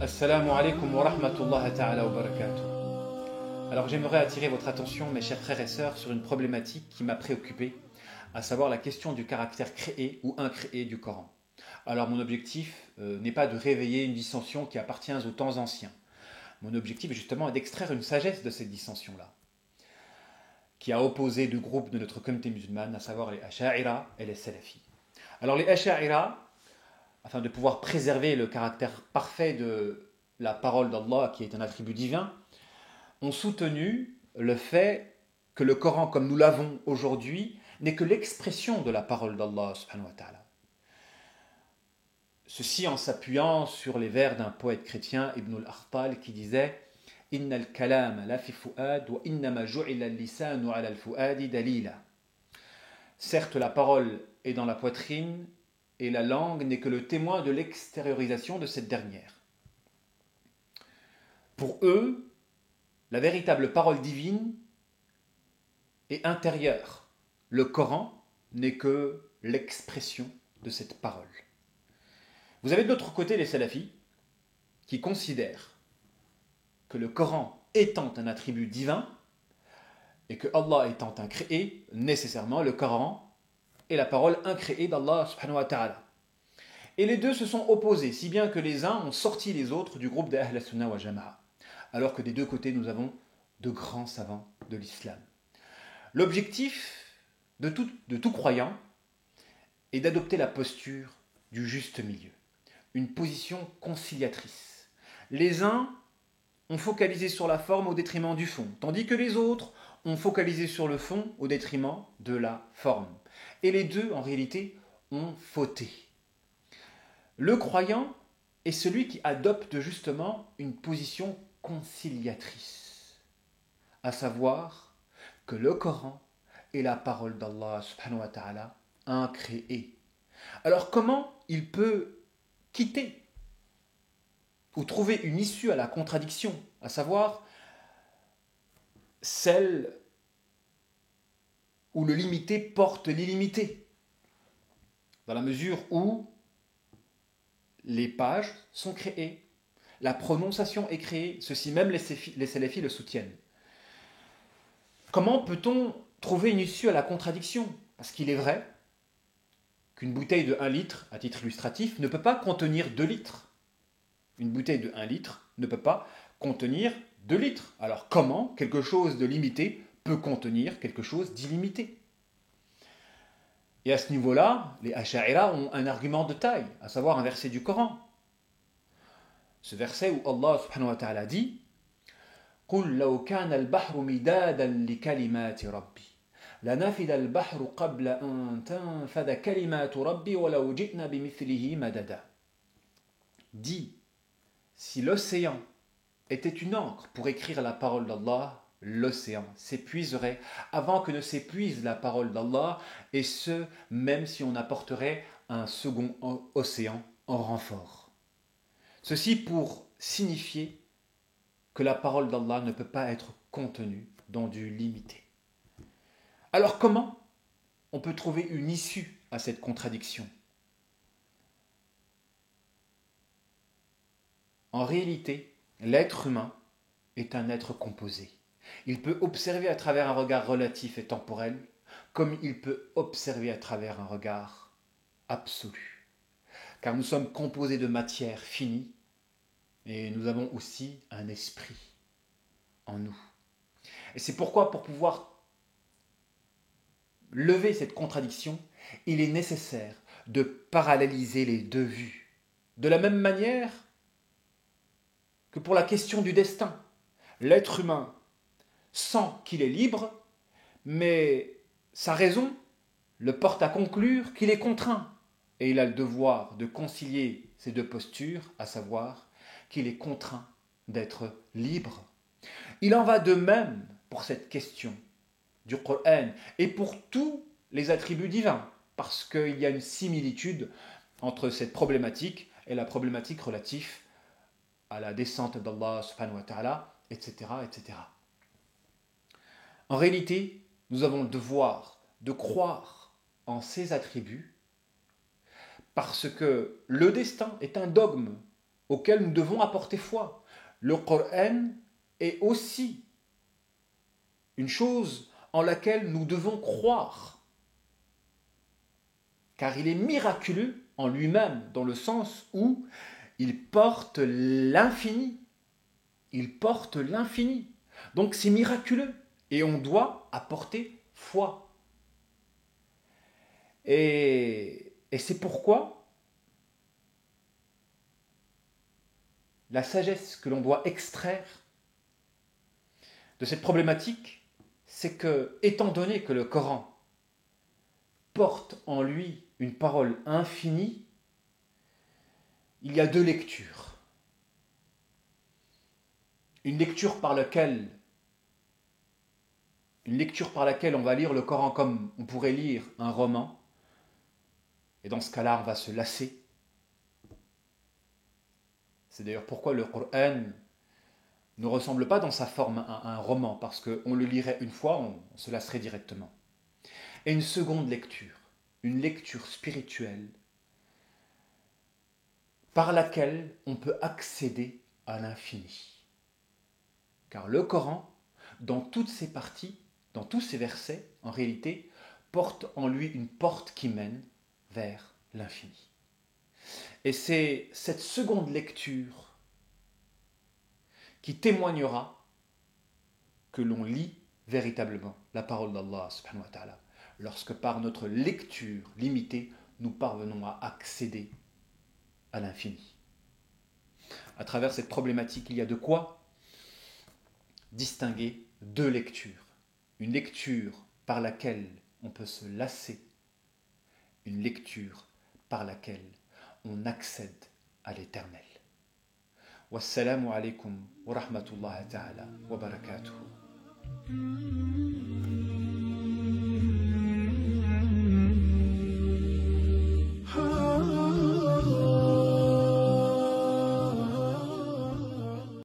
Assalamu alaikum wa rahmatullahi ta'ala wa barakatuh. Alors j'aimerais attirer votre attention, mes chers frères et sœurs, sur une problématique qui m'a préoccupé, à savoir la question du caractère créé ou incréé du Coran. Alors mon objectif n'est pas de réveiller une dissension qui appartient aux temps anciens. Mon objectif est justement d'extraire une sagesse de cette dissension-là, qui a opposé deux groupes de notre communauté musulmane, à savoir les Asha'ira et les Salafis. Alors les Asha'ira, afin de pouvoir préserver le caractère parfait de la parole d'Allah, qui est un attribut divin, ont soutenu le fait que le Coran, comme nous l'avons aujourd'hui, n'est que l'expression de la parole d'Allah subhanahu wa ta'ala. Ceci en s'appuyant sur les vers d'un poète chrétien, Ibn al-Akhtal, qui disait « Inna al-kalam la fi fu'ad wa innama ju'ila al-lisanu ala al-fu'adi dalila » Certes, la parole est dans la poitrine, et la langue n'est que le témoin de l'extériorisation de cette dernière. Pour eux, la véritable parole divine est intérieure. Le Coran n'est que l'expression de cette parole. Vous avez de l'autre côté les salafis qui considèrent que le Coran étant un attribut divin et que Allah étant incréé, nécessairement le Coran est la parole incréée d'Allah subhanahu wa ta'ala. Et les deux se sont opposés, si bien que les uns ont sorti les autres du groupe d'Ahl al-Sunnah wa Jama'a, alors que des deux côtés nous avons de grands savants de l'islam. L'objectif de tout croyant est d'adopter la posture du juste milieu, une position conciliatrice. Les uns ont focalisé sur la forme au détriment du fond, tandis que les autres ont focalisé sur le fond au détriment de la forme. Et les deux, en réalité, ont fauté. Le croyant est celui qui adopte justement une position conciliatrice, à savoir que le Coran est la parole d'Allah subhanahu wa ta'ala incréée. Alors comment il peut quitter ou trouver une issue à la contradiction, à savoir celle où le limité porte l'illimité, dans la mesure où les pages sont créées, la prononciation est créée, ceci même les salafis le soutiennent. Comment peut-on trouver une issue à la contradiction? Parce qu'il est vrai qu'une bouteille de 1 litre, à titre illustratif, ne peut pas contenir 2 litres. Une bouteille de 1 litre ne peut pas contenir 2 litres. Alors comment quelque chose de limité peut contenir quelque chose d'illimité? Et à ce niveau-là, les Asha'ira ont un argument de taille, à savoir un verset du Coran. Ce verset où Allah subhanahu wa ta'ala dit « قُلْ لَوْ كَانَ الْبَحْرُ مِدَادًا لِكَلِمَاتِ رَبِّي لَنَفِدَ الْبَحْرُ قَبْلَ أَن تَنْفَدَ كَلِمَاتُ رَبِّي وَلَوْ جِئْنَا بِمِثْلِهِ مَدَدًا » Dit, si l'océan était une encre pour écrire la parole d'Allah, l'océan s'épuiserait avant que ne s'épuise la parole d'Allah, et ce, même si on apporterait un second océan en renfort. Ceci pour signifier que la parole d'Allah ne peut pas être contenue dans du limité. Alors comment on peut trouver une issue à cette contradiction? En réalité, l'être humain est un être composé. Il peut observer à travers un regard relatif et temporel, comme il peut observer à travers un regard absolu. Car nous sommes composés de matière finie, et nous avons aussi un esprit en nous. Et c'est pourquoi, pour pouvoir lever cette contradiction, il est nécessaire de paralléliser les deux vues. De la même manière que pour la question du destin, l'être humain sent qu'il est libre, mais sa raison le porte à conclure qu'il est contraint. Et il a le devoir de concilier ces deux postures, à savoir qu'il est contraint d'être libre. Il en va de même pour cette question du Coran et pour tous les attributs divins, parce qu'il y a une similitude entre cette problématique et la problématique relative à la descente d'Allah subhanahu wa ta'ala, etc., etc. En réalité, nous avons le devoir de croire en ces attributs parce que le destin est un dogme auquel nous devons apporter foi. Le Coran est aussi une chose en laquelle nous devons croire, car il est miraculeux en lui-même, dans le sens où il porte l'infini. Il porte l'infini. Donc c'est miraculeux, et on doit apporter foi. Et c'est pourquoi la sagesse que l'on doit extraire de cette problématique, c'est que, étant donné que le Coran porte en lui une parole infinie, il y a deux lectures. Une lecture par laquelle on va lire le Coran comme on pourrait lire un roman, et dans ce cas-là, on va se lasser. C'est d'ailleurs pourquoi le Coran ne ressemble pas dans sa forme à un roman, parce qu'on le lirait une fois, on se lasserait directement. Et une seconde lecture, une lecture spirituelle, par laquelle on peut accéder à l'infini. Car le Coran, dans toutes ses parties, dans tous ses versets, en réalité, porte en lui une porte qui mène vers l'infini. Et c'est cette seconde lecture qui témoignera que l'on lit véritablement la parole d'Allah subhanahu wa ta'ala, lorsque par notre lecture limitée, nous parvenons à accéder à l'infini. À travers cette problématique, il y a de quoi distinguer deux lectures. Une lecture par laquelle on peut se lasser, une lecture par laquelle on accède à l'éternel. Wassalamu alaikum wa rahmatullahi ta'ala wa barakatuhu.